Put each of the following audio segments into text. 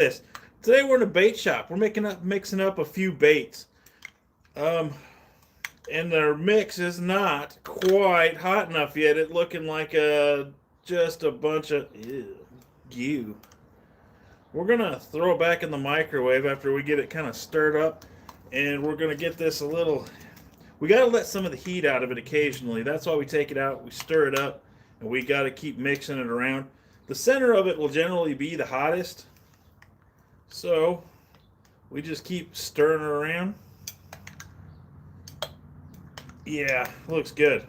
this. Today we're in a bait shop. We're mixing up a few baits. Um, and their mix is not quite hot enough yet. It's looking like just a bunch of goo. We're gonna throw it back in the microwave after we get it kind of stirred up, and we're gonna get this a little. We gotta let some of the heat out of it occasionally. That's why we take it out, we stir it up, and we gotta keep mixing it around. The center of it will generally be the hottest, so we just keep stirring it around. Yeah, looks good.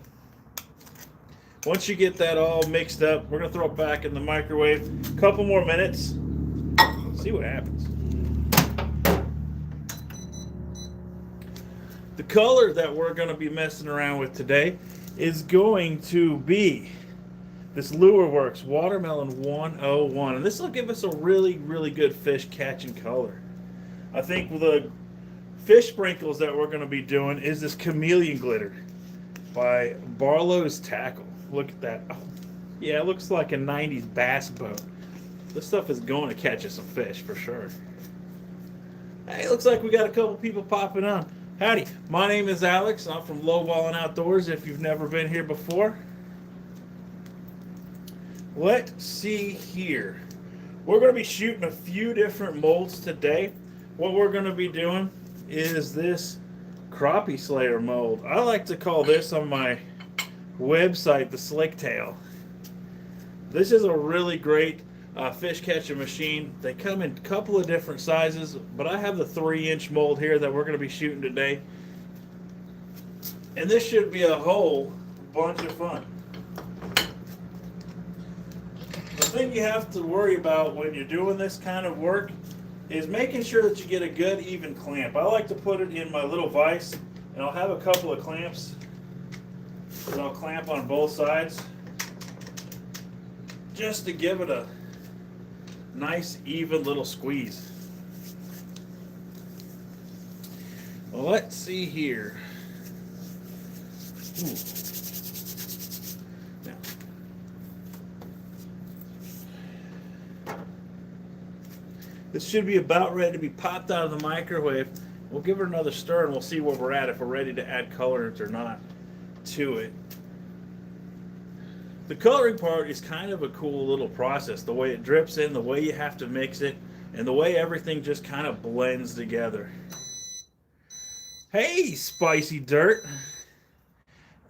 Once you get that all mixed up, we're gonna throw it back in the microwave. A couple more minutes. See what happens. The color that we're gonna be messing around with today is going to be this Lure Works Watermelon 101, and this will give us a really, really good fish catching color. I think the fish sprinkles that we're going to be doing is this Chameleon Glitter by Barlow's Tackle. Look at that. Oh, yeah, it looks like a 90s bass boat. This stuff is going to catch us some fish for sure. Hey, looks like we got a couple people popping on. Howdy, my name is Alex. I'm from Lowballin Outdoors if you've never been here before. Let's see here. We're going to be shooting a few different molds today. What we're going to be doing is this crappie slayer mold. I like to call this on my website the slick tail. This is a really great fish catching machine. They come in a couple of different sizes, but I have the 3-inch mold here that we're going to be shooting today. And this should be a whole bunch of fun. The thing you have to worry about when you're doing this kind of work is making sure that you get a good even clamp. I like to put it in my little vise, and I'll have a couple of clamps that I'll clamp on both sides just to give it a nice even little squeeze. Well, let's see here. Ooh. This should be about ready to be popped out of the microwave. We'll give it another stir and we'll see where we're at, if we're ready to add colorants or not to it. The coloring part is kind of a cool little process. The way it drips in, the way you have to mix it, and the way everything just kind of blends together. Hey, Spicy Dirt.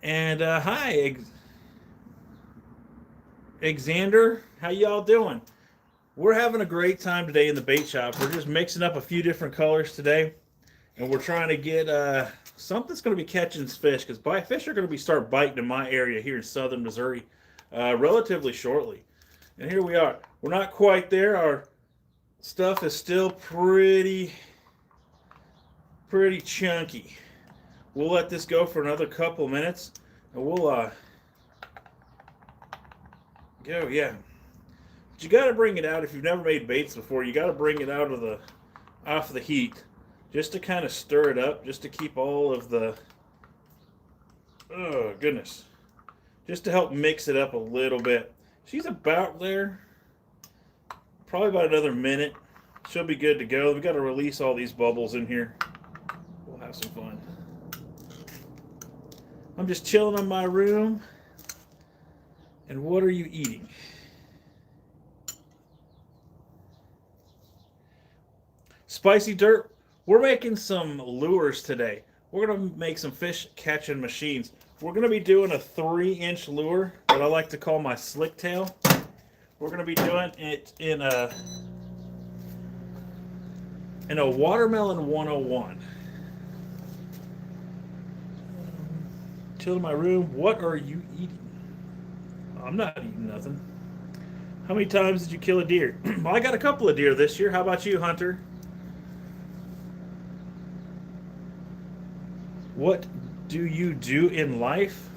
And hi, Xander. How y'all doing? We're having a great time today in the bait shop. We're just mixing up a few different colors today, and we're trying to get something that's going to be catching fish, because fish are going to start biting in my area here in southern Missouri relatively shortly. And here we are. We're not quite there. Our stuff is still pretty chunky. We'll let this go for another couple minutes, and we'll go. Yeah. You got to bring it out if you've never made baits before. You got to bring it out of off the heat, just to kind of stir it up, just to keep all of the, oh goodness, just to help mix it up a little bit. She's about there, probably about another minute. She'll be good to go. We got to release all these bubbles in here. We'll have some fun. I'm just chilling in my room. And what are you eating? Spicy Dirt, we're making some lures today. We're going to make some fish catching machines. We're going to be doing a 3-inch lure that I like to call my slick tail. We're going to be doing it in a Watermelon 101. Chill in my room. What are you eating? I'm not eating nothing. How many times did you kill a deer? Well, I got a couple of deer this year. How about you, Hunter? What do you do in life?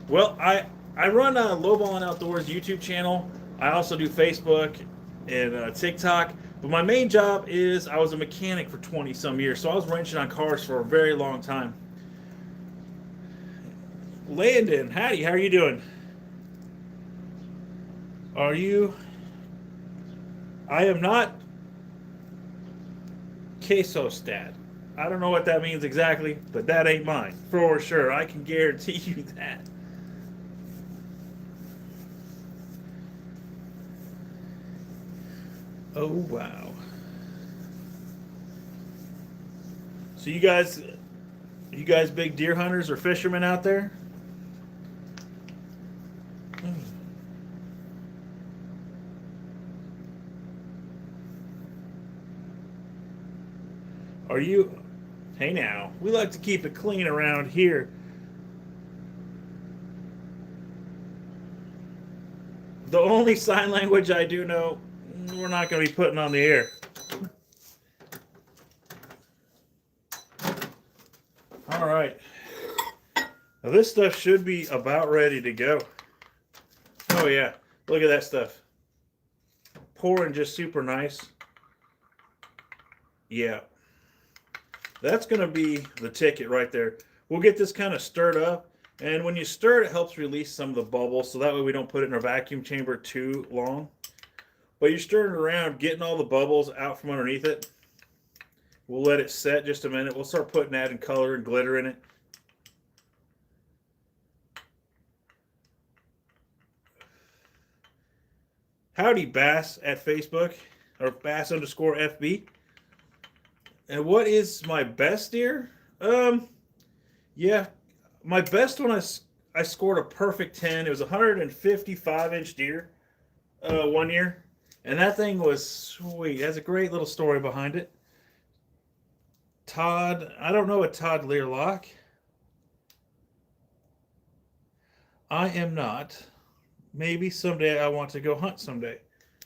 Well, I run a Lowballin Outdoors YouTube channel. I also do Facebook and TikTok. But my main job is I was a mechanic for 20 some years. So I was wrenching on cars for a very long time. Landon, howdy, how are you doing? I am not quesostat. I don't know what that means exactly, but that ain't mine. For sure. I can guarantee you that. Oh, wow. So you guys big deer hunters or fishermen out there? Are you... Hey now, we like to keep it clean around here. The only sign language I do know, we're not going to be putting on the air. All right. Now this stuff should be about ready to go. Oh yeah, look at that stuff. Pouring just super nice. Yeah. That's going to be the ticket right there. We'll get this kind of stirred up. And when you stir it, it helps release some of the bubbles. So that way we don't put it in our vacuum chamber too long. But you're stirring it around, getting all the bubbles out from underneath it. We'll let it set just a minute. We'll start adding color and glitter in it. Howdy Bass at Facebook, or Bass_FB. And what is my best deer? Yeah, my best one I scored a perfect 10. It was a 155-inch deer 1 year. And that thing was sweet. It has a great little story behind it. Todd, I don't know a Todd Learlock. I am not. Maybe someday I want to go hunt someday.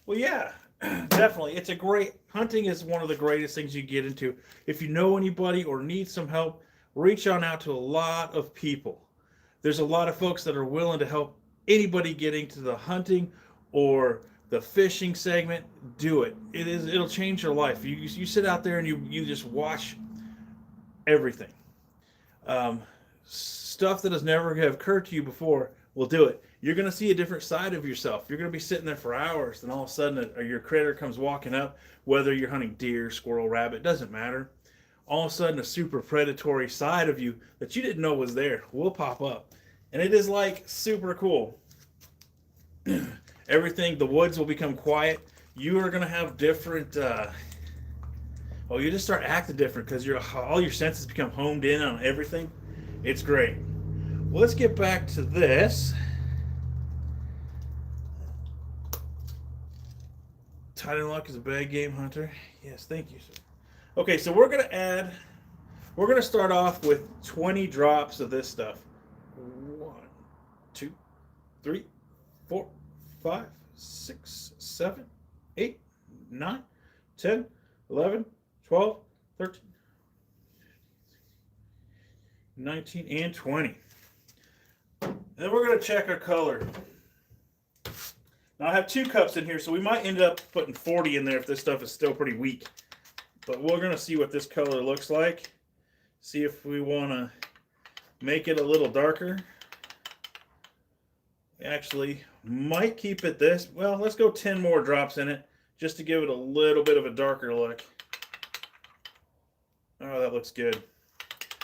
Well, yeah, definitely. It's a great, hunting is one of the greatest things you get into. If you know anybody or need some help, reach on out to a lot of people. There's a lot of folks that are willing to help anybody get into the hunting or the fishing segment. Do it. It'll change your life. You sit out there and you just watch everything. Stuff that has never have occurred to you before will do it. You're going to see a different side of yourself. You're going to be sitting there for hours, and all of a sudden your critter comes walking up, whether you're hunting deer, squirrel, rabbit, doesn't matter. All of a sudden a super predatory side of you that you didn't know was there will pop up. And it is like super cool. Everything, the woods will become quiet. You are going to have different, you just start acting different because all your senses become homed in on everything. It's great. Well, let's get back to this. Tight and Luck is a bad game hunter. Yes, thank you, sir. Okay, so we're gonna start off with 20 drops of this stuff. 1, 2, 3, 4, 5, 6, 7, 8, 9, 10, 11, 12, 13, 19, and 20. And then we're going to check our color. Now I have 2 cups in here, so we might end up putting 40 in there if this stuff is still pretty weak. But we're going to see what this color looks like. See if we want to make it a little darker. Actually, might keep it this. Well, let's go 10 more drops in it just to give it a little bit of a darker look. Oh, that looks good.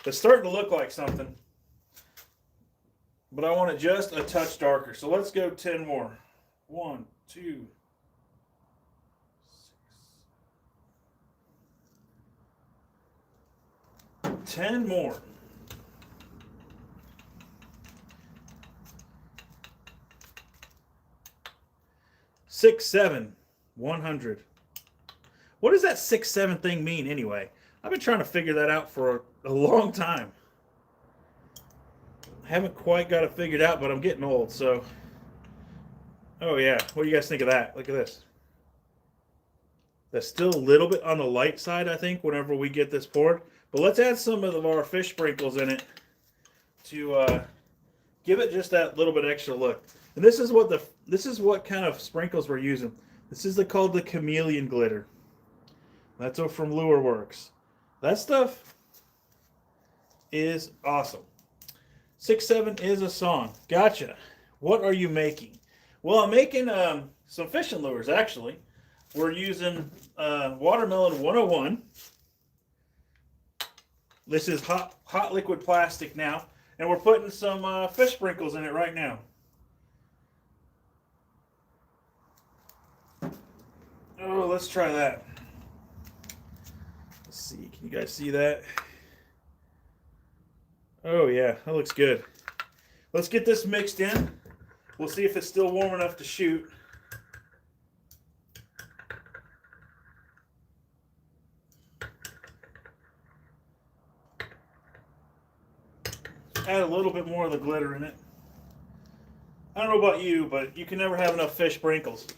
It's starting to look like something. But I want it just a touch darker. So let's go 10 more. 1, 2, 6. 10 more. 6, 7, 100. What does that 6, 7 thing mean anyway? I've been trying to figure that out for a long time. Haven't quite got it figured out, but I'm getting old, so. Oh yeah, what do you guys think of that? Look at this. That's still a little bit on the light side, I think, whenever we get this poured. But let's add some of our fish sprinkles in it to give it just that little bit extra look. And this is what kind of sprinkles we're using. This is called the chameleon glitter. That's from Lure Works. That stuff is awesome. 6, 7 is a song. Gotcha. What are you making? Well, I'm making some fishing lures, actually. We're using Watermelon 101. This is hot liquid plastic now, and we're putting some fish sprinkles in it right now. Oh, let's try that. Let's see. Can you guys see that? Oh yeah, that looks good. Let's get this mixed in. We'll see if it's still warm enough to shoot. Add a little bit more of the glitter in it. I don't know about you, but you can never have enough fish sprinkles.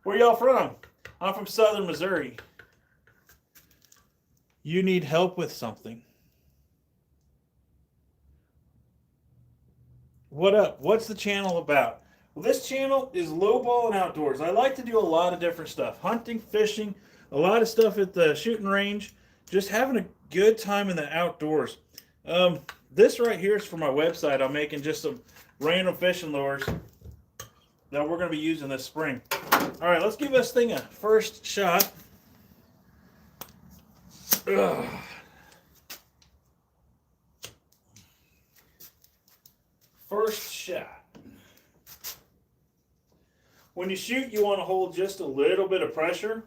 Where y'all from? I'm from southern Missouri. You need help with something. What up? What's the channel about? Well, this channel is Lowballin Outdoors. I like to do a lot of different stuff. Hunting, fishing, a lot of stuff at the shooting range. Just having a good time in the outdoors. This right here is for my website. I'm making just some random fishing lures that we're going to be using this spring. All right, let's give this thing a first shot. Ugh. First shot. When you shoot, you want to hold just a little bit of pressure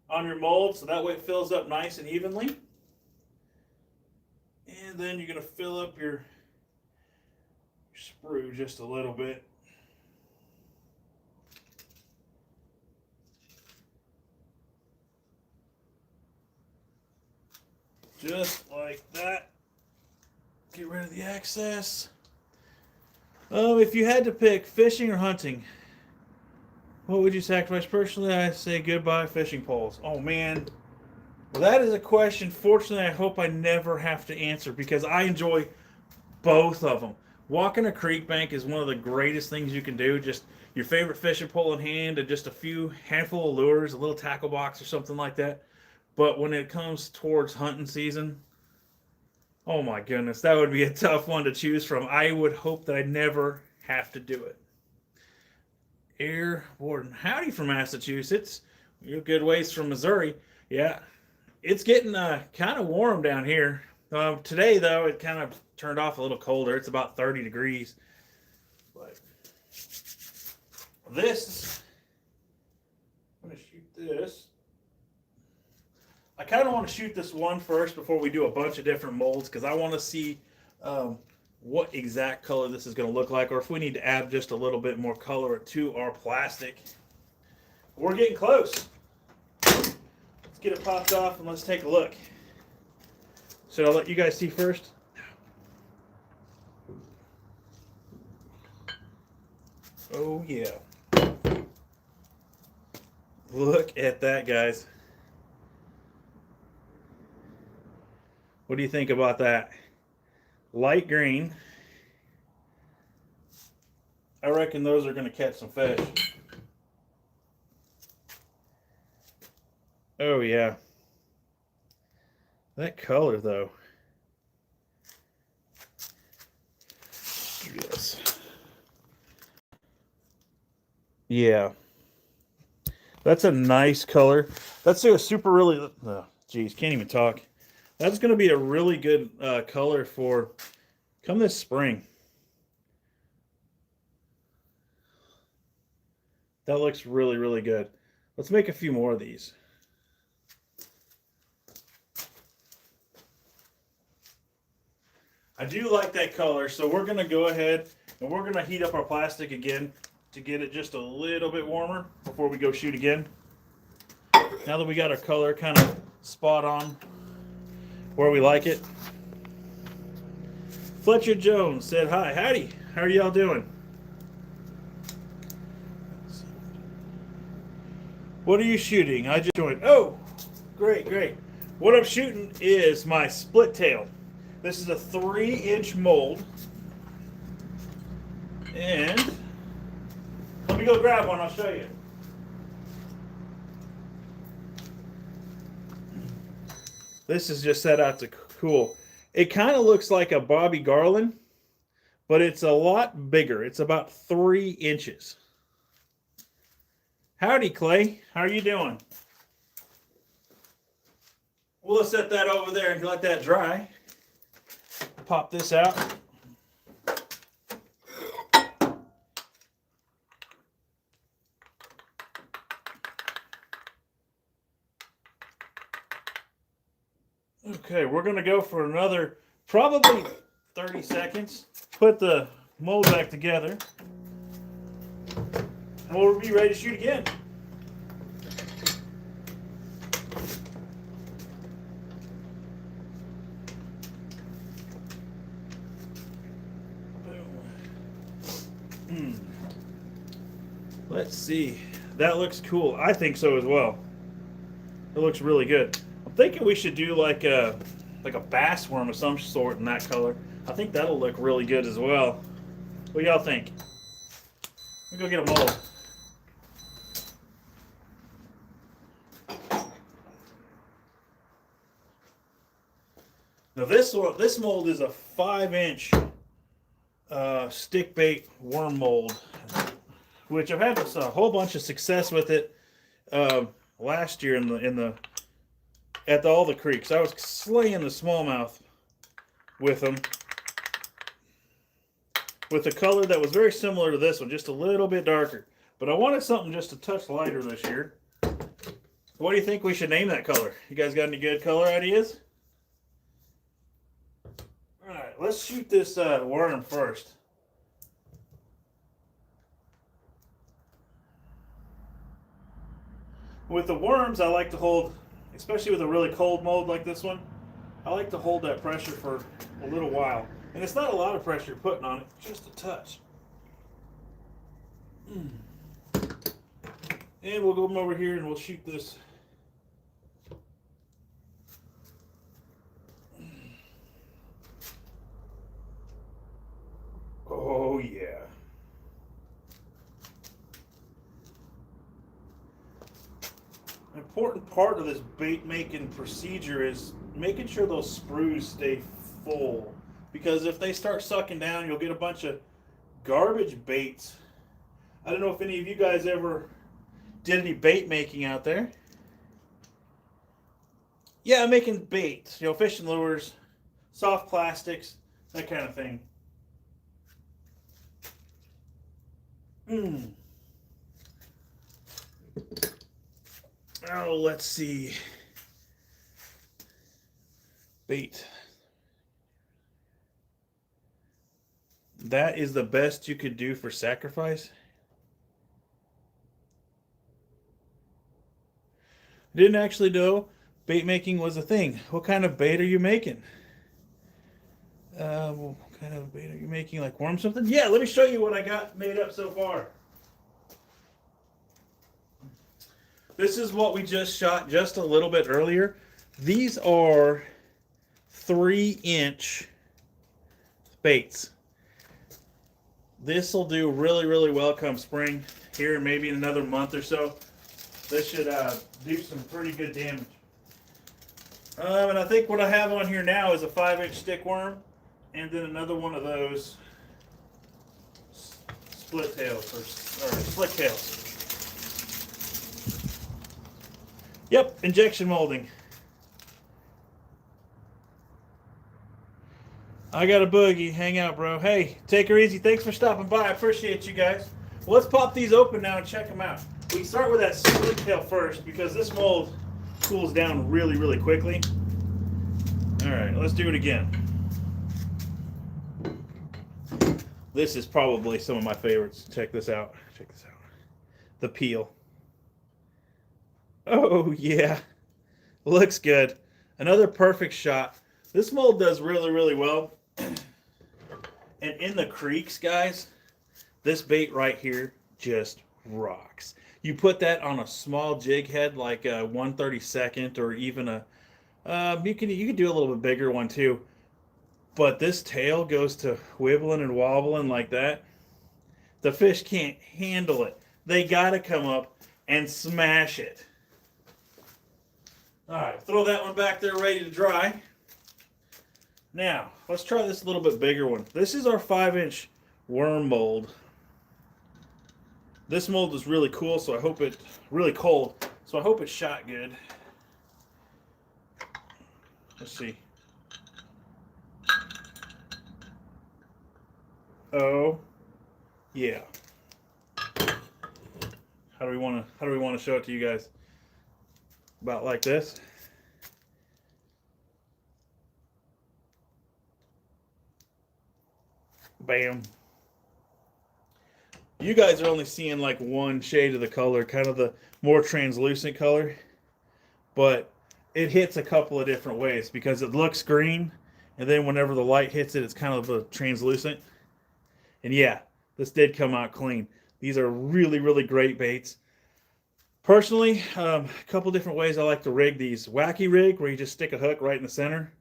on your mold so that way it fills up nice and evenly. And then you're going to fill up your sprue just a little bit. Just like that. Get rid of the excess. If you had to pick fishing or hunting, what would you sacrifice? Personally, I say goodbye fishing poles. Oh man. Well, that is a question, fortunately, I hope I never have to answer because I enjoy both of them. Walking a creek bank is one of the greatest things you can do. Just your favorite fishing pole in hand and just a few handful of lures, a little tackle box or something like that. But when it comes towards hunting season, oh my goodness, that would be a tough one to choose from. I would hope that I never have to do it. Air Warden, howdy from Massachusetts. You're good ways from Missouri. Yeah, it's getting kind of warm down here. Today, though, it kind of turned off a little colder. It's about 30 degrees. But this, I'm going to shoot this. I kind of want to shoot this one first before we do a bunch of different molds because I want to see what exact color this is going to look like or if we need to add just a little bit more color to our plastic. We're getting close. Let's get it popped off and let's take a look. Should I let you guys see first? Oh yeah. Look at that, guys. What do you think about that? Light green. I reckon those are going to catch some fish. Oh yeah. That color though. Yes. Yeah. That's a nice color. That's a super really, geez, can't even talk. That's going to be a really good color for come this spring. That looks really, really good. Let's make a few more of these. I do like that color, so we're going to go ahead and we're going to heat up our plastic again to get it just a little bit warmer before we go shoot again. Now that we got our color kind of spot on where we like it. Fletcher Jones said hi. Howdy. How are y'all doing? What are you shooting? I just joined. Oh, great, great. What I'm shooting is my split tail. This is a 3-inch mold. And let me go grab one, I'll show you. This is just set out to cool. It kind of looks like a Bobby Garland, but it's a lot bigger. It's about 3 inches. Howdy, Clay. How are you doing? We'll set that over there and let that dry. Pop this out. Okay, we're going to go for another probably 30 seconds. Put the mold back together. And we'll be ready to shoot again. Let's see. That looks cool. I think so as well. It looks really good. I'm thinking we should do like a bass worm of some sort in that color. I think that'll look really good as well. What do y'all think? Let me go get a mold. Now this mold is a 5-inch stick bait worm mold, which I've had a whole bunch of success with it last year at all the creeks. I was slaying the smallmouth with them, with a color that was very similar to this one, just a little bit darker. But I wanted something just a touch lighter this year. What do you think we should name that color? You guys got any good color ideas? All right, let's shoot this worm first. With the worms, I like to hold, especially with a really cold mold like this one, I like to hold that pressure for a little while. And it's not a lot of pressure putting on it, just a touch. And we'll go over here and we'll shoot this. Oh yeah. An important part of this bait making procedure is making sure those sprues stay full, because if they start sucking down, you'll get a bunch of garbage baits. I don't know if any of you guys ever did any bait making out there. Yeah, making baits, fishing lures, soft plastics, that kind of thing. Oh, let's see. Bait. That is the best you could do for sacrifice? I didn't actually know bait making was a thing. What kind of bait are you making? What kind of bait are you making? Like worm something? Yeah, let me show you what I got made up so far. This is what we just shot just a little bit earlier. These are 3-inch baits. This will do really, really well come spring. Here, maybe in another month or so. This should do some pretty good damage. And I think what I have on here now is a 5-inch stick worm, and then another one of those split tails or slick tails. Yep, injection molding. I got a boogie. Hang out, bro. Hey, take her easy. Thanks for stopping by. I appreciate you guys. Well, let's pop these open now and check them out. We can start with that slick tail first because this mold cools down really, really quickly. All right, let's do it again. This is probably some of my favorites. Check this out. Check this out. The peel. Oh, yeah. Looks good. Another perfect shot. This mold does really, really well. And in the creeks, guys, this bait right here just rocks. You put that on a small jig head like a 1/32 or even a you can do a little bit bigger one too. But this tail goes to wibbling and wobbling like that. The fish can't handle it. They got to come up and smash it. All right, throw that one back there ready to dry. Now, let's try this a little bit bigger one. This is our 5-inch worm mold. This mold is really cool, so I hope it really cold. So I hope it shot good. Let's see. Oh, yeah. How do we want to show it to you guys? About like this. Bam. You guys are only seeing like one shade of the color, kind of the more translucent color, but it hits a couple of different ways because it looks green, and then whenever the light hits it, it's kind of a translucent. And yeah, this did come out clean. These are really, really great baits. Personally, a couple different ways I like to rig these. Wacky rig, where you just stick a hook right in the center.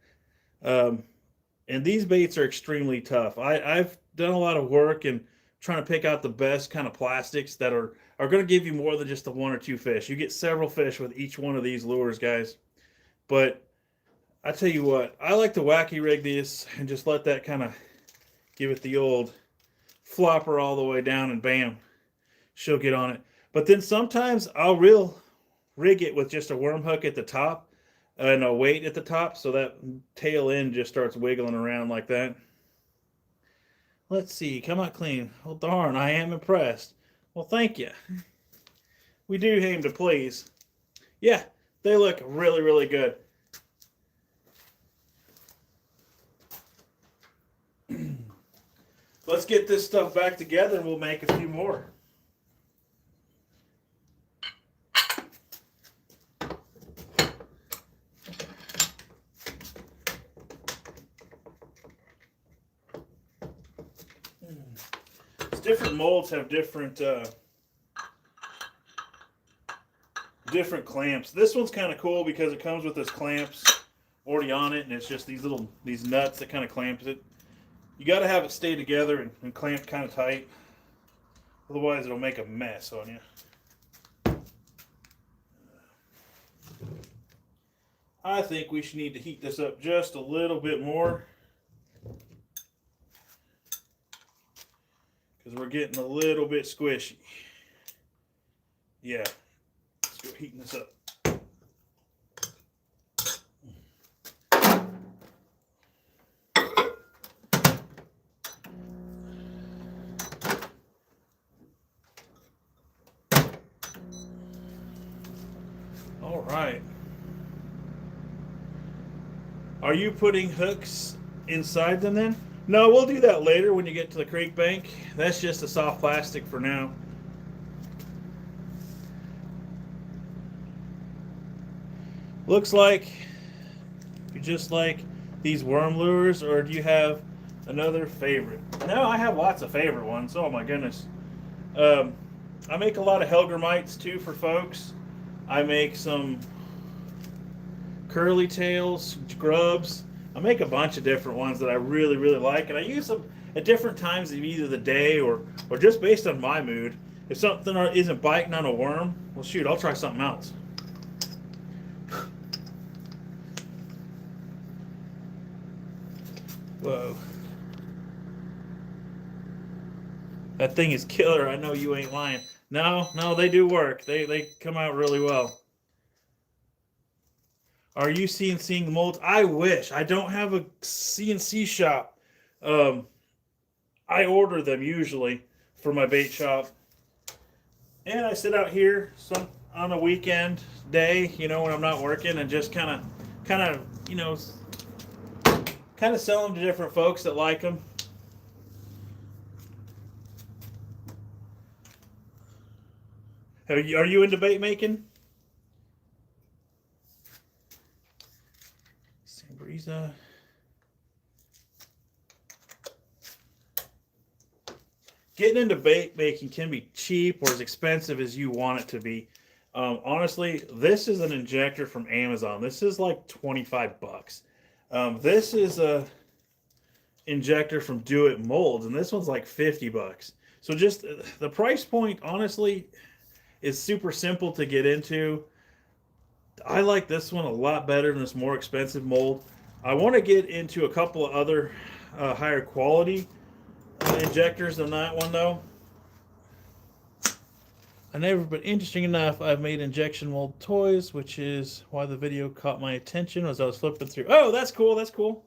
And these baits are extremely tough. I've done a lot of work and trying to pick out the best kind of plastics that are going to give you more than just the one or two fish. You get several fish with each one of these lures, guys. But I tell you what, I like to wacky rig these and just let that kind of give it the old flopper all the way down, and bam, she'll get on it. But then sometimes I'll rig it with just a worm hook at the top and a weight at the top, so that tail end just starts wiggling around like that. Let's see, come out clean. Oh darn, I am impressed. Well, thank you. We do aim to please. Yeah, they look really, really good. Let's get this stuff back together and we'll make a few more. Different molds have different clamps. This one's kind of cool because it comes with this clamps already on it, and it's just these nuts that kind of clamps it. You got to have it stay together and clamped kind of tight, otherwise it'll make a mess on you. I think we should need to heat this up just a little bit more, because we're getting a little bit squishy. Yeah, let's go heating this up. All right. Are you putting hooks inside them then? No, we'll do that later when you get to the creek bank. That's just a soft plastic for now. Looks like you just like these worm lures, or do you have another favorite? No, I have lots of favorite ones. Oh my goodness. I make a lot of Helgramites too for folks. I make some curly tails, grubs. I make a bunch of different ones that I really, really like, and I use them at different times of either the day or just based on my mood. If something isn't biting on a worm, well shoot, I'll try something else. Whoa. That thing is killer. I know you ain't lying. No, they do work. They come out really well. Are you CNCing the molds? I wish. I don't have a CNC shop. I order them usually for my bait shop. And I sit out here on a weekend day, you know, when I'm not working, and just kind of, you know, kind of sell them to different folks that like them. Are you into bait making? Sambrisa. Getting into bait making can be cheap or as expensive as you want it to be. Honestly, this is an injector from Amazon. This is like 25 bucks. This is a injector from Do It Molds, and this one's like 50 bucks. So just the price point, honestly, is super simple to get into. I like this one a lot better than this more expensive mold. I want to get into a couple of other higher quality injectors than that one though. I've never been interesting enough. I've made injection mold toys, which is why the video caught my attention as I was flipping through. Oh, that's cool. That's cool.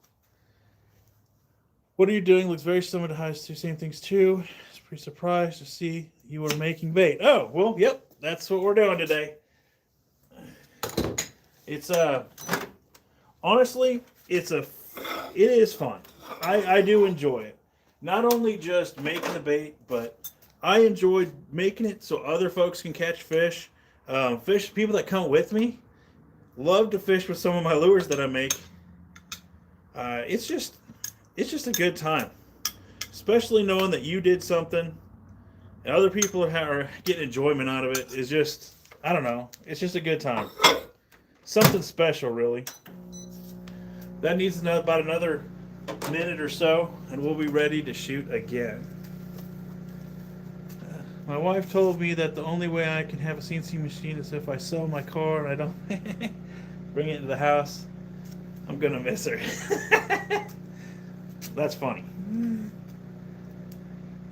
What are you doing? Looks very similar to how I do same things too. I was pretty surprised to see you were making bait. Oh, well, yep. That's what we're doing today. It's honestly, it is fun. I do enjoy it. Not only just making the bait, but I enjoyed making it so other folks can catch fish. People that come with me love to fish with some of my lures that I make. It's just a good time, especially knowing that you did something and other people are getting enjoyment out of it. Is just, I don't know. It's just a good time. Something special, really. That needs about another minute or so, and we'll be ready to shoot again. My wife told me that the only way I can have a CNC machine is if I sell my car and I don't bring it into the house. I'm gonna miss her. That's funny.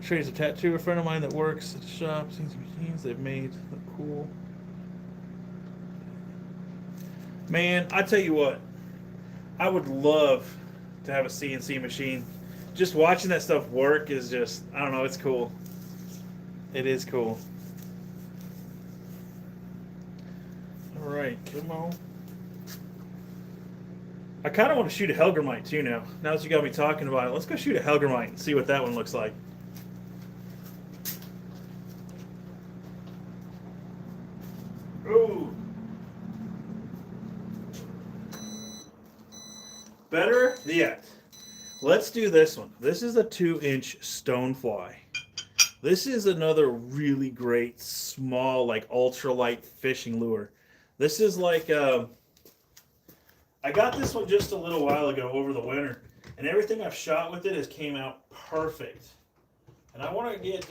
Trey's a tattoo. A friend of mine that works at a shop. CNC machines they've made look cool. Man, I tell you what, I would love to have a CNC machine. Just watching that stuff work is just, I don't know, it's cool. It is cool. All right, come on. I kind of want to shoot a Helgramite too now. Now that you got me talking about it, let's go shoot a Helgramite and see what that one looks like. Ooh. Better yet. Let's do this one. This is a 2-inch stonefly. This is another really great small, like ultralight fishing lure. This is like I got this one just a little while ago over the winter, and everything I've shot with it has came out perfect. And I want to get.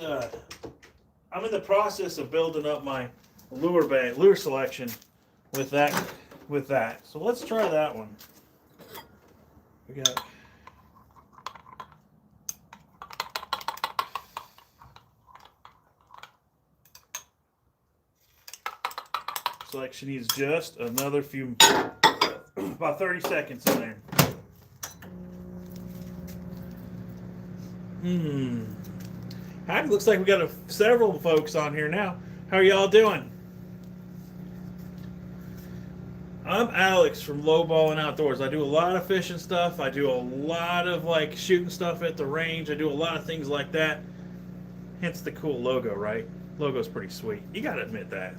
I'm in the process of building up my lure selection with that. So let's try that one. We got. Like she needs just another few, about 30 seconds in there. Hi, looks like we got several folks on here now. How are y'all doing? I'm Alex from Lowballin Outdoors. I do a lot of fishing stuff. I do a lot of like shooting stuff at the range. I do a lot of things like that. Hence the cool logo, right? Logo's pretty sweet. You gotta admit that.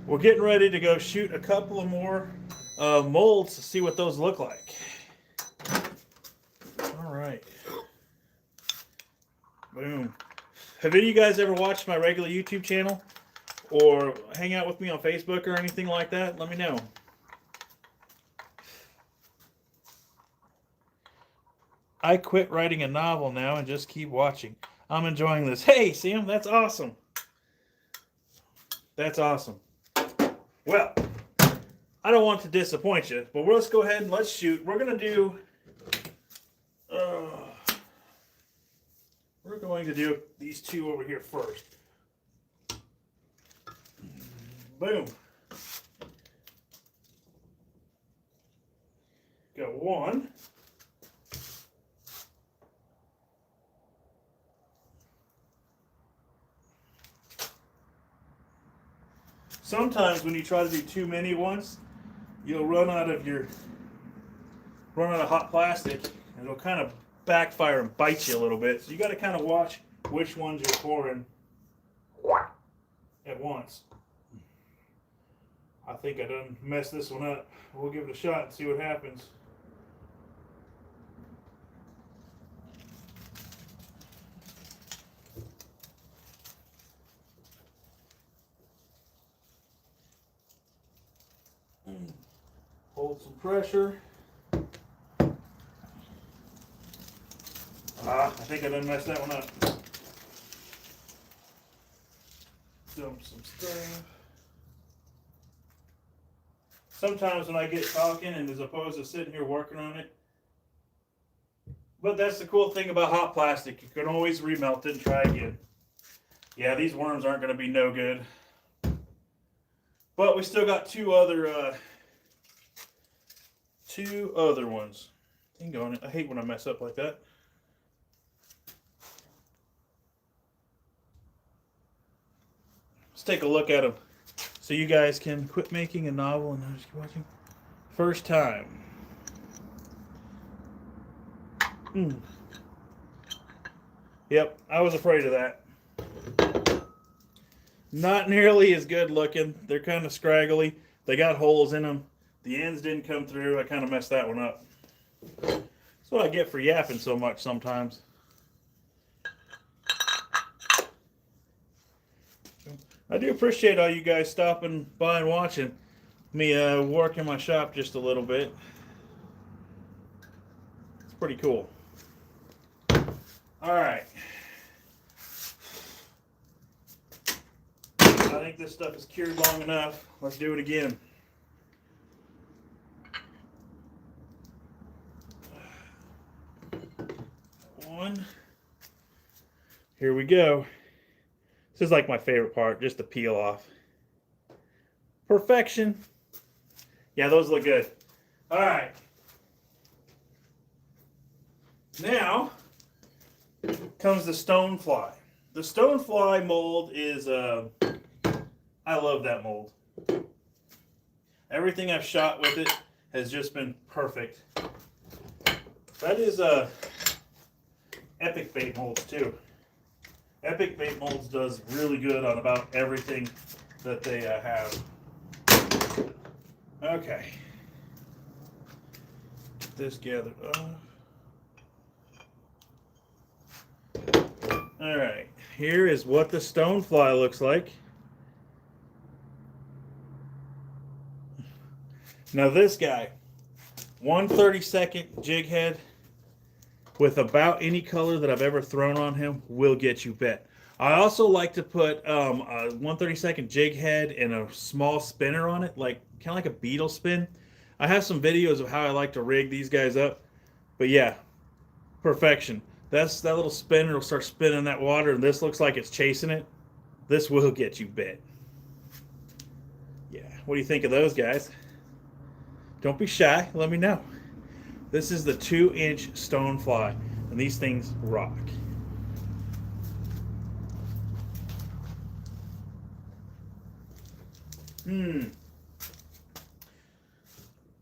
We're getting ready to go shoot a couple of more molds to see what those look like. All right. Boom. Have any of you guys ever watched my regular YouTube channel or hang out with me on Facebook or anything like that? Let me know. I quit writing a novel now and just keep watching. I'm enjoying this. Hey, Sam, that's awesome. That's awesome. Well, I don't want to disappoint you, but let's go ahead and let's shoot. We're going to do these two over here first. Boom. Got one. Sometimes when you try to do too many at once, you'll run out of hot plastic, and it'll kind of backfire and bite you a little bit. So you got to kind of watch which ones you're pouring at once. I think I done messed this one up. We'll give it a shot and see what happens. Hold some pressure. I think I done messed that one up. Dump some stuff. Sometimes when I get talking and as opposed to sitting here working on it, But that's the cool thing about hot plastic. You can always remelt it and try again. Yeah, these worms aren't going to be no good. But we still got two other ones. Dang on it. I hate when I mess up like that. Let's take a look at them so you guys can quit making a novel and just keep watching. First time. Yep, I was afraid of that. Not nearly as good looking. They're kind of scraggly. They got holes in them. The ends didn't come through. I kind of messed that one up. That's what I get for yapping so much sometimes. I do appreciate all you guys stopping by and watching me work in my shop just a little bit. It's pretty cool. All right. I think this stuff is cured long enough. Let's do it again. One. Here we go. This is like my favorite part, just the peel off. Perfection. Yeah, those look good. All right. Now comes the stonefly. The stonefly mold is I love that mold. Everything I've shot with it has just been perfect. That is Epic Bait Molds too. Epic Bait Molds does really good on about everything that they have. Okay. Get this gathered up. Alright, here is what the stonefly looks like. Now this guy, 1/32 jig head with about any color that I've ever thrown on him will get you bit. I also like to put a 1/32 jig head and a small spinner on it, like kind of like a beetle spin. I have some videos of how I like to rig these guys up, but yeah, perfection. That little spinner will start spinning that water, and this looks like it's chasing it. This will get you bit. Yeah, what do you think of those guys? Don't be shy. Let me know. This is the 2-inch stonefly, and these things rock.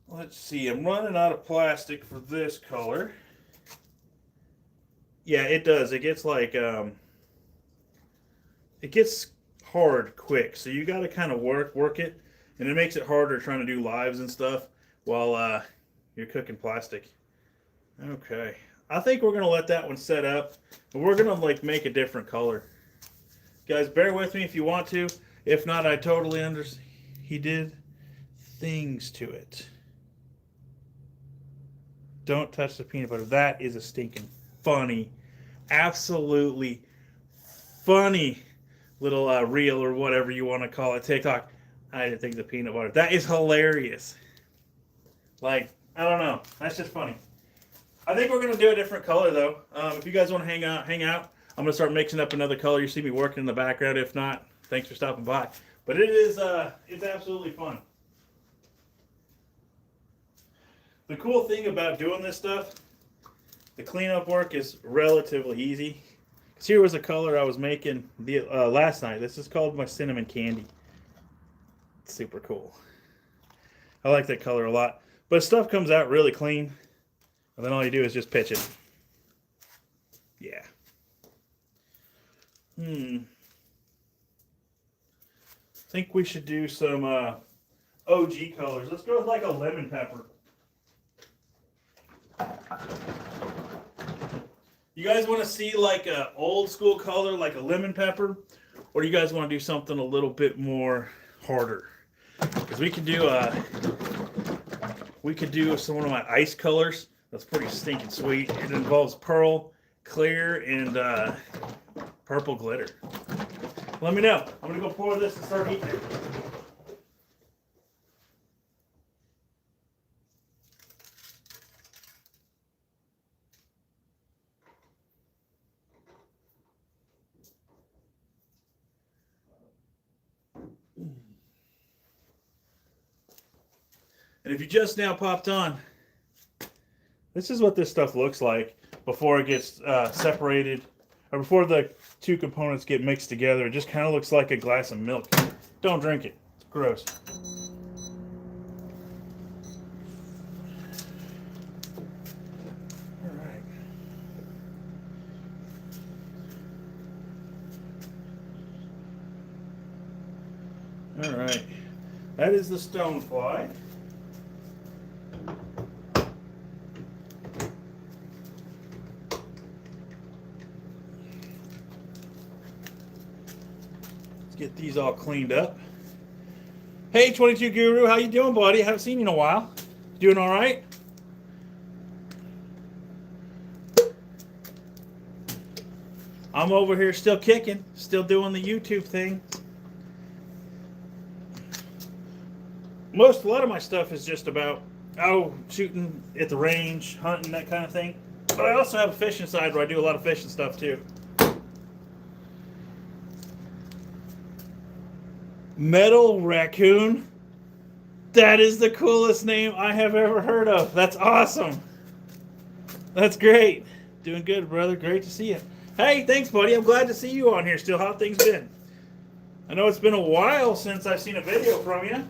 Let's see. I'm running out of plastic for this color. Yeah, it does. It gets like it gets hard quick, so you got to kind of work it, and it makes it harder trying to do lives and stuff while you're cooking plastic. Okay, I think we're gonna let that one set up, and we're gonna like make a different color. Guys, bear with me if you want to. If not, I totally understand. He did things to it. Don't touch the peanut butter. That is a stinking funny, absolutely funny little reel or whatever you want to call it, TikTok. I didn't think the peanut butter. That is hilarious. Like, I don't know. That's just funny. I think we're gonna do a different color though. If you guys want to hang out. I'm gonna start mixing up another color. You see me working in the background. If not, thanks for stopping by. But it is it's absolutely fun. The cool thing about doing this stuff, the cleanup work is relatively easy. Because here was a color I was making last night. This is called my cinnamon candy. It's super cool. I like that color a lot. But stuff comes out really clean. And then all you do is just pitch it. Yeah. I think we should do some OG colors. Let's go with like a lemon pepper. You guys want to see like a old school color, like a lemon pepper? Or do you guys want to do something a little bit more harder? Because we could do some one of my ice colors. That's pretty stinking sweet. It involves pearl, clear, and purple glitter. Let me know. I'm going to go pour this and start eating it. And if you just now popped on, this is what this stuff looks like before it gets separated, or before the two components get mixed together. It just kind of looks like a glass of milk. Don't drink it. It's gross. All right, that is the stonefly. Let's get these all cleaned up. Hey, 22 Guru, how you doing, buddy? I haven't seen you in a while. You doing all right? I'm over here still kicking, still doing the YouTube thing. A lot of my stuff is just about, shooting at the range, hunting, that kind of thing. But I also have a fishing side where I do a lot of fishing stuff too. Metal raccoon. That is the coolest name I have ever heard of. That's awesome. That's great. Doing good, brother. Great to see you. Hey, thanks, buddy. I'm glad to see you on here still. How things been? I know it's been a while since I've seen a video from you.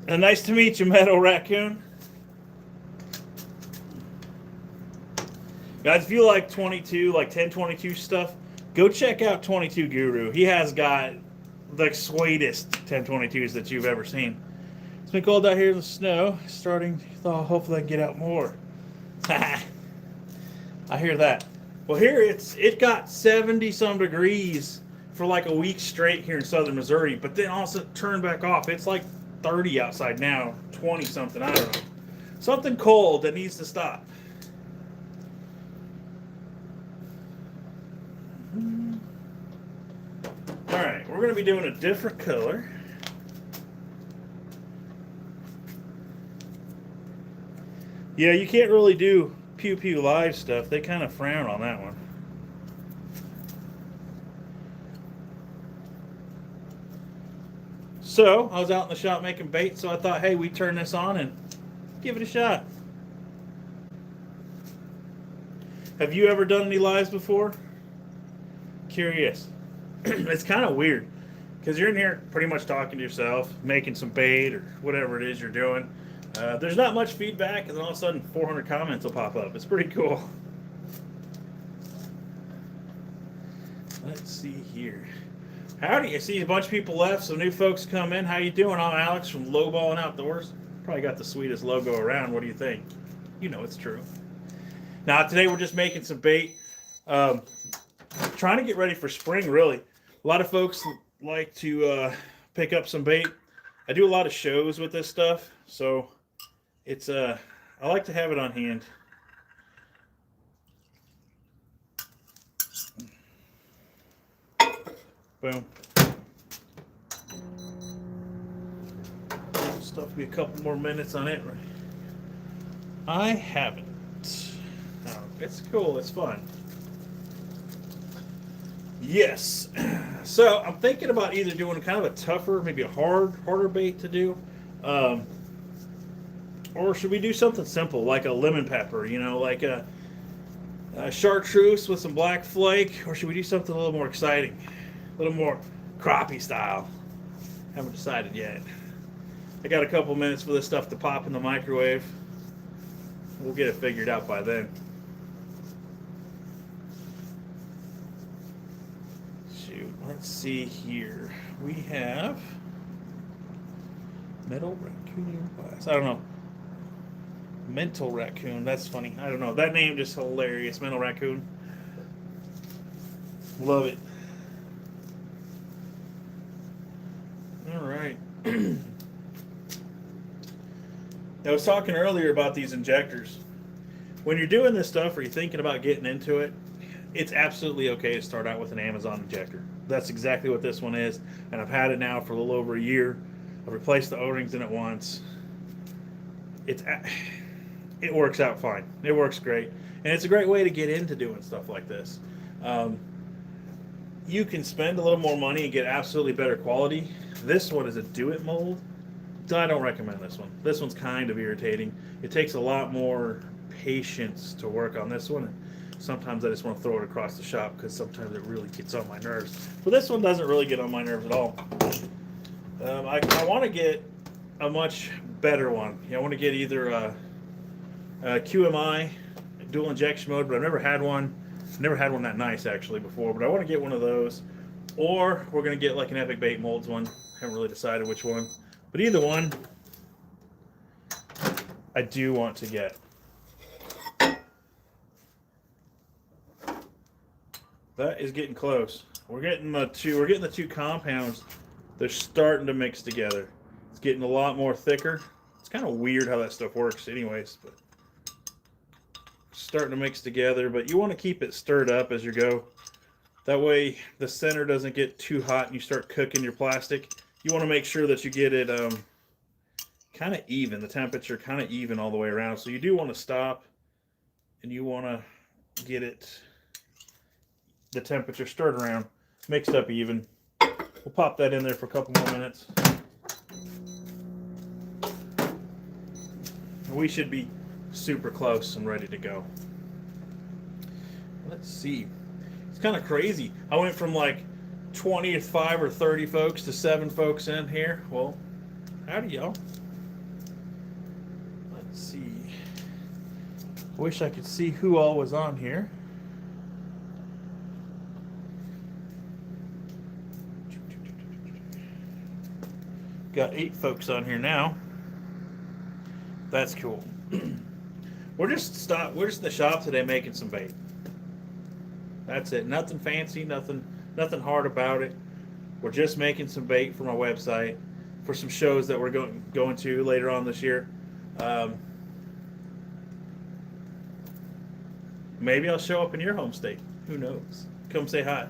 And nice to meet you, Metal Raccoon. Guys, if you like 22, like 1022 stuff, go check out 22 Guru. He has got the sweetest 1022s that you've ever seen. It's been cold out here in the snow. Starting, hopefully I can get out more. I hear that. Well, here it got 70 some degrees for like a week straight here in southern Missouri, but then also turned back off. It's like 30 outside now, 20 something, I don't know. Something cold that needs to stop. All right, we're going to be doing a different color. Yeah, you can't really do Pew Pew Live stuff. They kind of frown on that one. So, I was out in the shop making bait, so I thought, hey, we turn this on and give it a shot. Have you ever done any lives before? Curious. It's kind of weird, because you're in here pretty much talking to yourself, making some bait or whatever it is you're doing. There's not much feedback, and then all of a sudden 400 comments will pop up. It's pretty cool. Let's see here. Howdy, I see a bunch of people left, some new folks come in. How you doing? I'm Alex from Lowballin Outdoors. Probably got the sweetest logo around. What do you think? You know it's true. Now, today we're just making some bait. Trying to get ready for spring, really. A lot of folks like to pick up some bait. I do a lot of shows with this stuff, so it's I like to have it on hand. Boom. Stuff be a couple more minutes on it. I haven't. Oh, it's cool. It's fun. Yes. So I'm thinking about either doing kind of a tougher, maybe a harder bait to do, or should we do something simple like a lemon pepper? You know, like a chartreuse with some black flake, or should we do something a little more exciting? A little more crappie style. Haven't decided yet. I got a couple minutes for this stuff to pop in the microwave. We'll get it figured out by then. Shoot, let's see here. We have metal raccoon glass. I don't know. Mental raccoon. That's funny. I don't know. That name just hilarious. Mental raccoon. Love it. All right. I was talking earlier about these injectors. When you're doing this stuff or you're thinking about getting into it, it's absolutely okay to start out with an Amazon injector. That's exactly what this one is, and I've had it now for a little over a year. I've replaced the O-rings in it once. It works out fine. It works great, and it's a great way to get into doing stuff like this. You can spend a little more money and get absolutely better quality. This one is a do-it mold. I don't recommend this one. This one's kind of irritating. It takes a lot more patience to work on this one. Sometimes I just want to throw it across the shop because sometimes it really gets on my nerves. But this one doesn't really get on my nerves at all. I want to get a much better one. I want to get either a QMI dual injection mode, but I've never had one. Never had one that nice actually before, but I want to get one of those. Or we're going to get like an Epic Bait Molds one. Haven't really decided which one. But either one, I do want to get. That is getting close. We're getting the two compounds. They're starting to mix together. It's getting a lot more thicker. It's kind of weird how that stuff works anyways, but starting to mix together, but you want to keep it stirred up as you go. That way the center doesn't get too hot and you start cooking your plastic. You want to make sure that you get it kind of even, the temperature kind of even all the way around. So you do want to stop and you want to get it, the temperature stirred around, mixed up even. We'll pop that in there for a couple more minutes. We should be super close and ready to go. Let's see. It's kind of crazy. I went from like 25 or 30 folks to 7 folks in here. Well, howdy y'all. Let's see. I wish I could see who all was on here. Got 8 folks on here now. That's cool. We're just in the shop today making some bait. That's it. Nothing fancy, nothing hard about it. We're just making some bait for my website for some shows that we're going to later on this year. Maybe I'll show up in your home state. Who knows? Come say hi.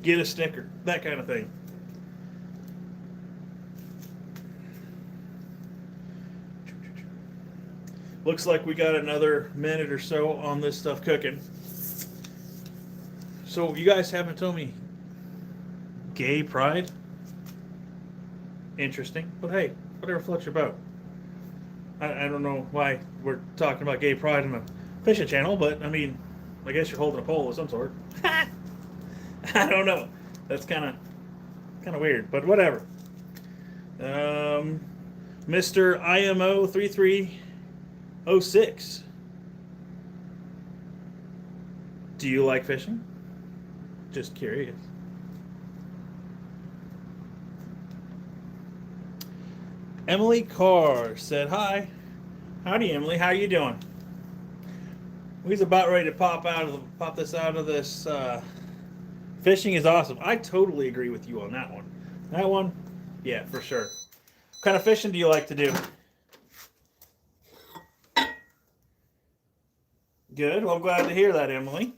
Get a sticker. That kind of thing. Looks like we got another minute or so on this stuff cooking. So you guys haven't told me gay pride? Interesting. But hey, whatever floats your boat. I don't know why we're talking about gay pride on a fishing channel, but I mean, I guess you're holding a pole of some sort. I don't know. That's kind of weird, but whatever. Mr. IMO 3306. Do you like fishing? Just curious. Emily Carr said hi. Howdy, Emily. How you doing? We's about ready to pop this out of this. Fishing is awesome. I totally agree with you on that one. That one, yeah, for sure. What kind of fishing do you like to do? Good. Well, I'm glad to hear that, Emily.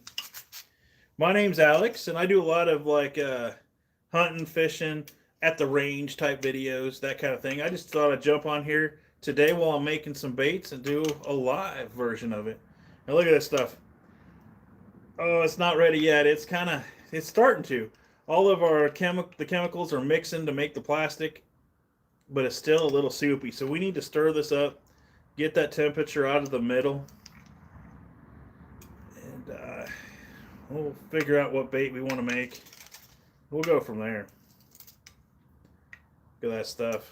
My name's Alex, and I do a lot of like hunting, fishing, at the range type videos, that kind of thing. I just thought I'd jump on here today while I'm making some baits and do a live version of it. Now look at this stuff. Oh, it's not ready yet. It's starting to. All of our the chemicals are mixing to make the plastic, but it's still a little soupy. So we need to stir this up, get that temperature out of the middle, and we'll figure out what bait we want to make. We'll go from there. Look at that stuff.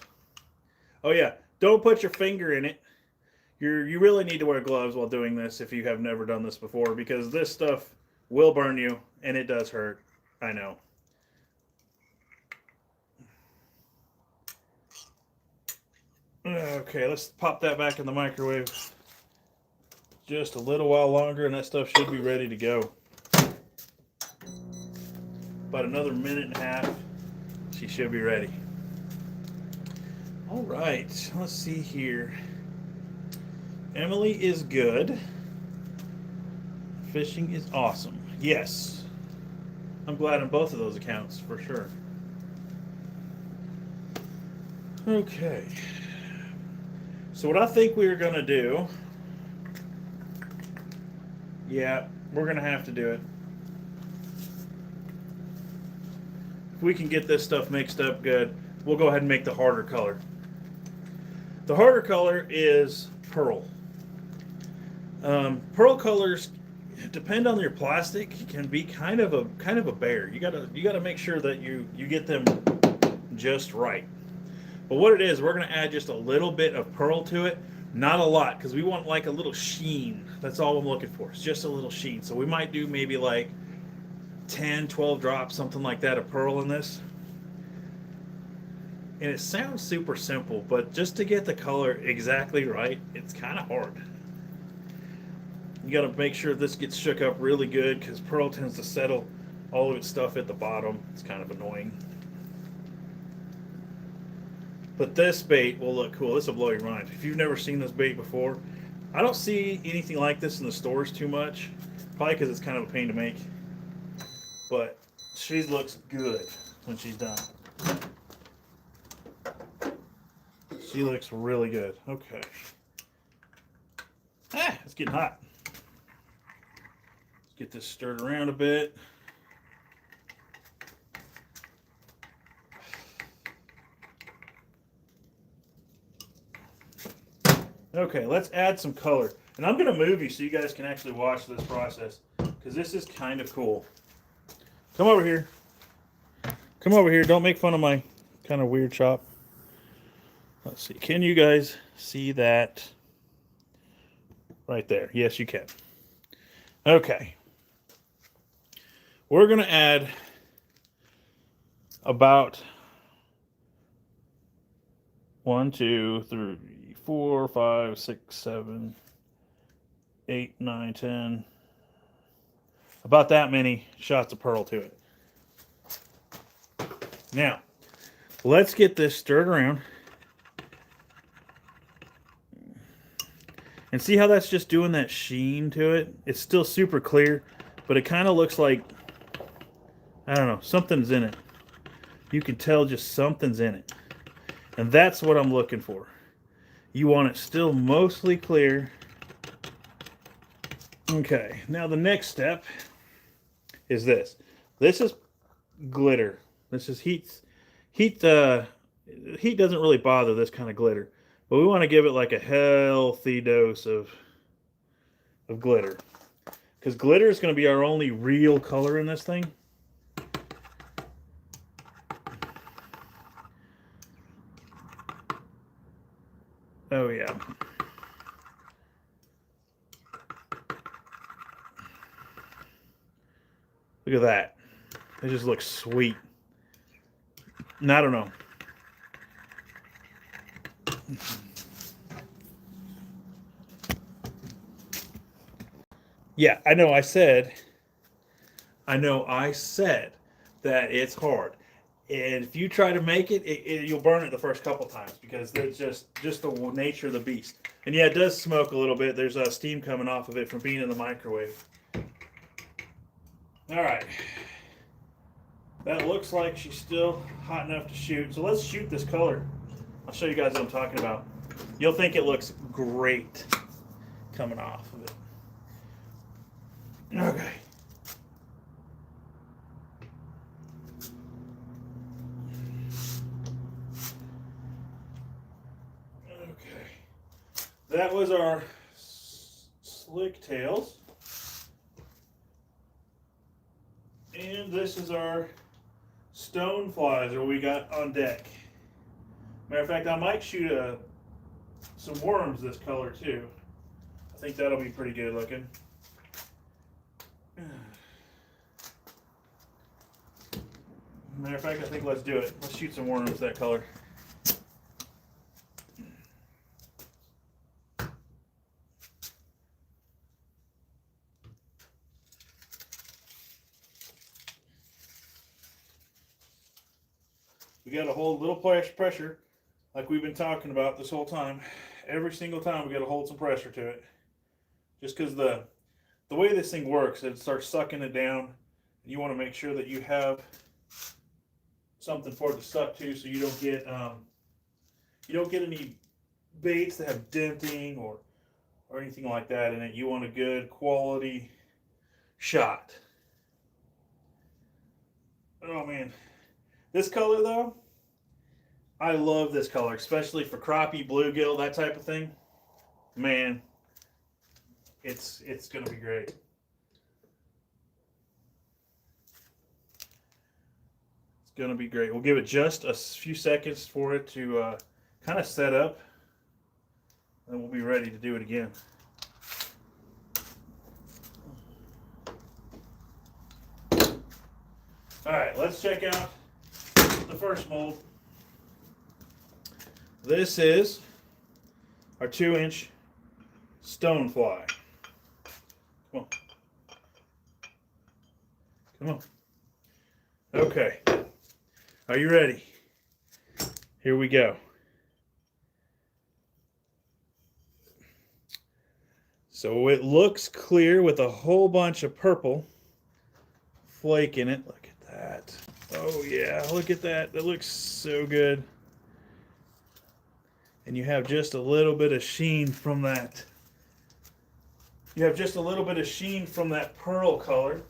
Oh yeah, don't put your finger in it. You really need to wear gloves while doing this if you have never done this before, because this stuff will burn you, and it does hurt. I know. Okay, let's pop that back in the microwave just a little while longer, and that stuff should be ready to go. About another minute and a half, she should be ready. All right, let's see here. Emily is good. Fishing is awesome. Yes. I'm glad on both of those accounts, for sure. Okay. So what I think we're going to do... Yeah, we're going to have to do it. we can get this stuff mixed up good, we'll go ahead and make the harder color. The harder color is pearl. Pearl colors depend on your plastic, can be kind of a bear. You gotta make sure that you get them just right. But what it is, we're gonna add just a little bit of pearl to it, not a lot, because we want like a little sheen. That's all I'm looking for. It's just a little sheen. So we might do maybe like 10, 12 drops, something like that, of pearl in this. And it sounds super simple, but just to get the color exactly right, it's kind of hard. You got to make sure this gets shook up really good, because pearl tends to settle all of its stuff at the bottom. It's kind of annoying. But this bait will look cool. This will blow your mind. If you've never seen this bait before, I don't see anything like this in the stores too much. Probably because it's kind of a pain to make. But she looks good when she's done. She looks really good. Okay. It's getting hot. Let's get this stirred around a bit. Okay, let's add some color. And I'm going to move you so you guys can actually watch this process, because this is kind of cool. Come over here. Come over here. Don't make fun of my kind of weird chop. Let's see. Can you guys see that right there? Yes, you can. Okay. We're going to add about 1, 2, 3, 4, 5, 6, 7, 8, 9, 10. About that many shots of pearl to it. Now, let's get this stirred around. And see how that's just doing that sheen to it? It's still super clear, but it kind of looks like, I don't know, something's in it. You can tell just something's in it. And that's what I'm looking for. You want it still mostly clear. Okay, now the next step is this. This is glitter. This is heat. Heat doesn't really bother this kind of glitter, but we want to give it like a healthy dose of glitter, because glitter is going to be our only real color in this thing. Oh yeah. Look at that. It just looks sweet. And I don't know. Yeah, I know I said that it's hard. And if you try to make it, you'll burn it the first couple times, because it's just the nature of the beast. And yeah, it does smoke a little bit. There's steam coming off of it from being in the microwave. All right. That looks like she's still hot enough to shoot. So let's shoot this color. I'll show you guys what I'm talking about. You'll think it looks great coming off of it. Okay. Okay. That was our slick tails. And this is our stone flies that we got on deck. Matter of fact, I might shoot some worms this color too. I think that'll be pretty good looking. Matter of fact, I think let's do it. Let's shoot some worms that color. We got to hold a little pressure, like we've been talking about this whole time. Every single time we got to hold some pressure to it. Just because the way this thing works, it starts sucking it down. You want to make sure that you have something for it to suck to, so you don't get any baits that have denting or anything like that in it. You want a good quality shot. Oh man. This color though, I love this color, especially for crappie, bluegill, that type of thing. Man, it's gonna be great. It's gonna be great. We'll give it just a few seconds for it to kind of set up, and we'll be ready to do it again. All right, let's check out the first mold. This is our 2-inch stonefly. Come on. Come on. Okay. Are you ready? Here we go. So it looks clear with a whole bunch of purple flake in it. Look at that. Oh yeah, look at that. That looks so good. And you have just a little bit of sheen from that. You have just a little bit of sheen from that pearl color.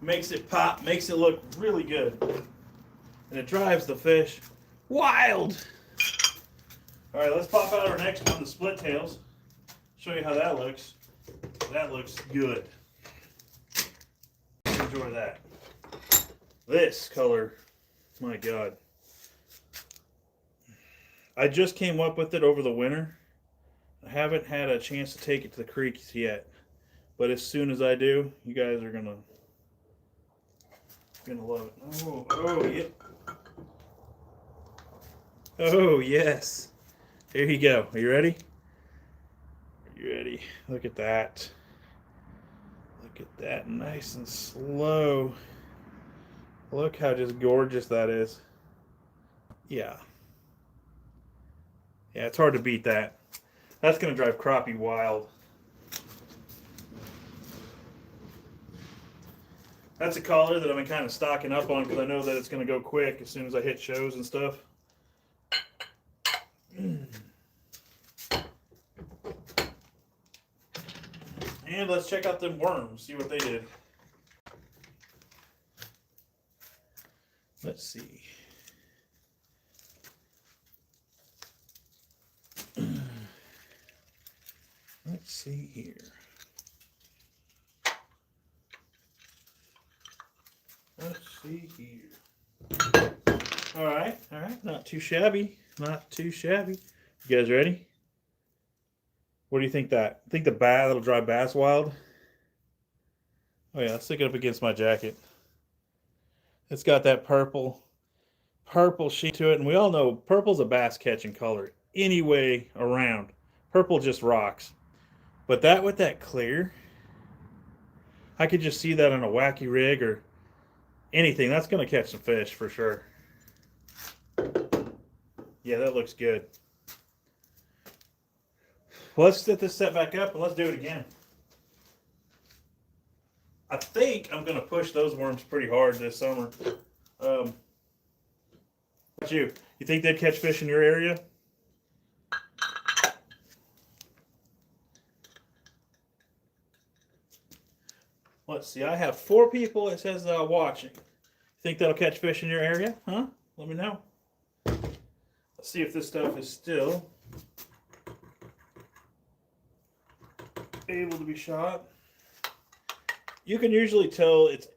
Makes it pop, makes it look really good. And it drives the fish wild. All right, let's pop out our next one, the split tails. Show you how that looks. That looks good. Enjoy that. This color, my God. I just came up with it over the winter. I haven't had a chance to take it to the creeks yet. But as soon as I do, you guys are gonna love it. Oh, yeah. Oh, yes. Here you go. Are you ready? Are you ready? Look at that. Look at that. Nice and slow. Look how just gorgeous that is. Yeah. Yeah, it's hard to beat that. That's going to drive crappie wild. That's a color that I've been kind of stocking up on because I know that it's going to go quick as soon as I hit shows and stuff. And let's check out them worms, see what they did. Let's see. Let's see here. Let's see here. All right, not too shabby, not too shabby. You guys ready? What do you think that? Think the bass, that'll drive bass wild? Oh yeah, let's stick it up against my jacket. It's got that purple sheen to it, and we all know purple's a bass catching color any way around. Purple just rocks. But that with that clear, I could just see that on a wacky rig or anything. That's going to catch some fish for sure. Yeah, that looks good. Well, let's set this set back up and let's do it again. I think I'm going to push those worms pretty hard this summer. What about you? You think they'd catch fish in your area? Let's see. I have 4 people, it says, watching. Think that'll catch fish in your area? Huh? Let me know. Let's see if this stuff is still able to be shot. You can usually tell it's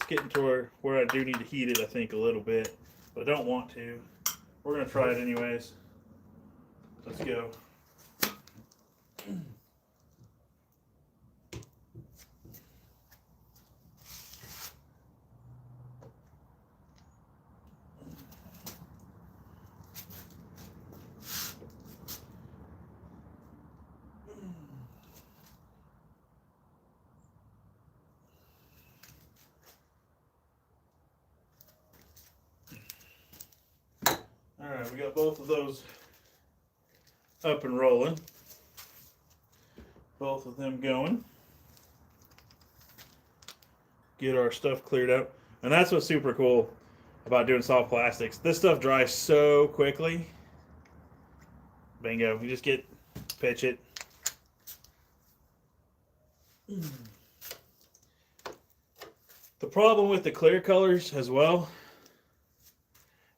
getting to where I do need to heat it, I think, a little bit. But I don't want to. We're going to try it anyways. Let's go. Alright, we got both of those up and rolling. Both of them going. Get our stuff cleared up. And that's what's super cool about doing soft plastics. This stuff dries so quickly. Bingo. You just pitch it. The problem with the clear colors as well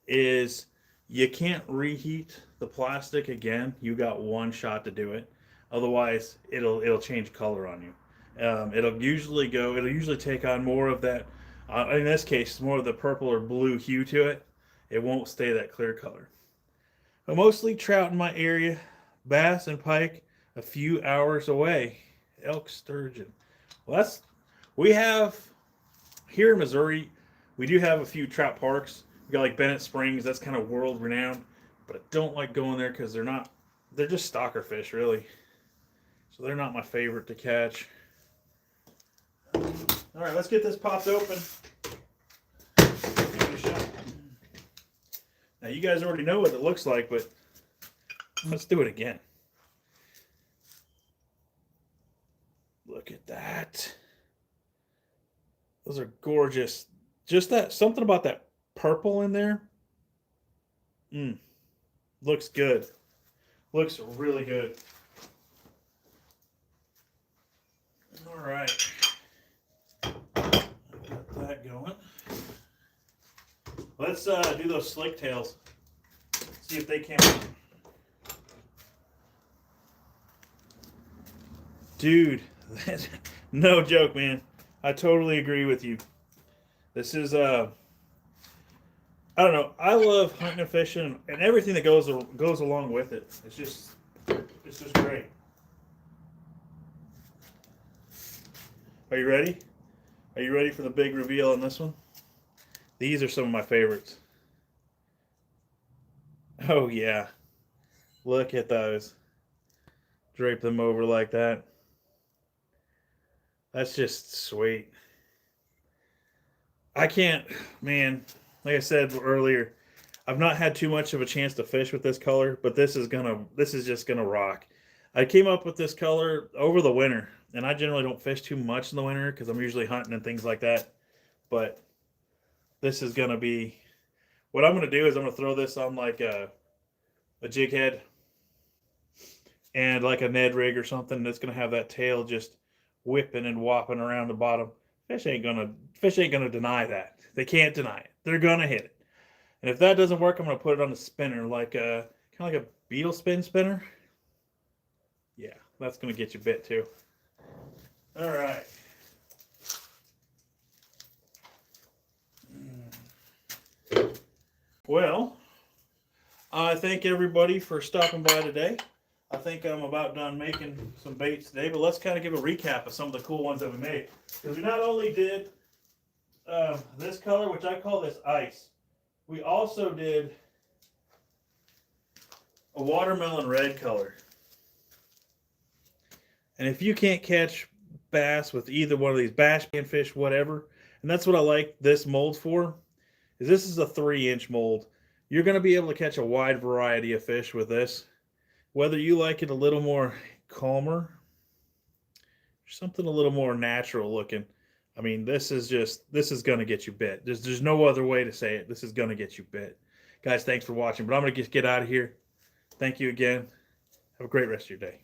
is you can't reheat the plastic again. You got one shot to do it. Otherwise, it'll change color on you. It'll usually take on more of that. In this case, more of the purple or blue hue to it. It won't stay that clear color. But mostly trout in my area, bass and pike a few hours away, elk, sturgeon. Well, we have here in Missouri. We do have a few trout parks. We got like Bennett Springs. That's kind of world renowned, but I don't like going there because they're just stalker fish really. So they're not my favorite to catch. All right, let's get this popped open. Give it a shot. Now you guys already know what it looks like, but let's do it again. Look at that. Those are gorgeous. Just that, something about that purple in there. Looks good. Looks really good. All right. Got that going. Let's do those slick tails. See if they came out. Dude, no joke, man. I totally agree with you. This is I don't know. I love hunting and fishing and everything that goes along with it. It's just great. Are you ready? Are you ready for the big reveal on this one? These are some of my favorites. Oh yeah. Look at those. Drape them over like that. That's just sweet. I can't, man, like I said earlier, I've not had too much of a chance to fish with this color, but this is just gonna rock. I came up with this color over the winter, and I generally don't fish too much in the winter because I'm usually hunting and things like that. But this is gonna be, what I'm gonna do is I'm gonna throw this on like a jig head and like a Ned rig or something that's gonna have that tail just whipping and whopping around the bottom. Fish ain't gonna deny that. They can't deny it. They're gonna hit it. And if that doesn't work, I'm gonna put it on the spinner, like kind of like a beetle spinner. Yeah, that's gonna get you bit too. All right. Well, I thank everybody for stopping by today. I think I'm about done making some baits today, but let's kind of give a recap of some of the cool ones that we made. Because we not only did this color, which I call this ice, we also did a watermelon red color. And if you can't catch bass with either one of these, bass, panfish, whatever, and that's what I like this mold for, is this is a 3-inch mold. You're going to be able to catch a wide variety of fish with this. Whether you like it a little more calmer, something a little more natural looking. I mean, this is going to get you bit. There's no other way to say it. This is going to get you bit. Guys, thanks for watching. But I'm going to get out of here. Thank you again. Have a great rest of your day.